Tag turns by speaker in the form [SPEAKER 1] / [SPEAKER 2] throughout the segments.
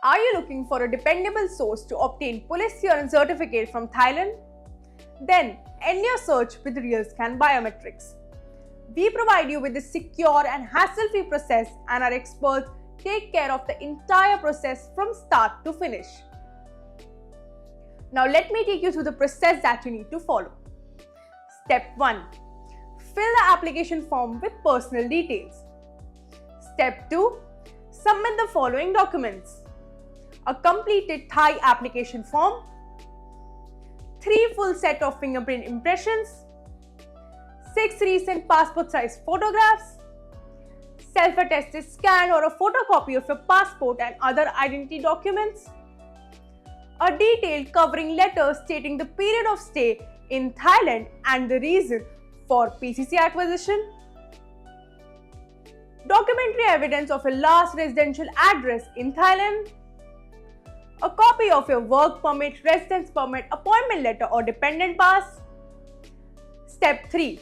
[SPEAKER 1] Are you looking for a dependable source to obtain police clearance certificate from Thailand? Then end your search with RealScan Biometrics. We provide you with a secure and hassle-free process, and our experts take care of the entire process from start to finish. Now let me take you through the process that you need to follow. Step 1. Fill the application form with personal details. Step 2. Submit the following documents: a completed Thai application form, 3 full set of fingerprint impressions, 6 recent passport size photographs, self-attested scan or a photocopy of your passport and other identity documents, a detailed covering letter stating the period of stay in Thailand and the reason for PCC acquisition, documentary evidence of your last residential address in Thailand, a copy of your work permit, residence permit, appointment letter or dependent pass. Step 3.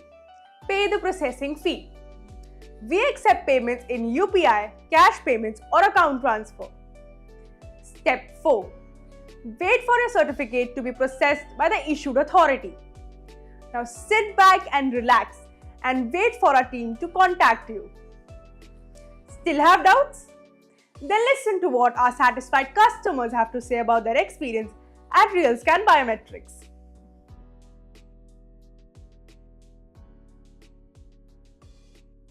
[SPEAKER 1] Pay the processing fee. We accept payments in UPI, cash payments or account transfer. Step 4. Wait for your certificate to be processed by the issued authority. Now sit back and relax and wait for our team to contact you. Still have doubts? Then listen to what our satisfied customers have to say about their experience at RealScan Biometrics.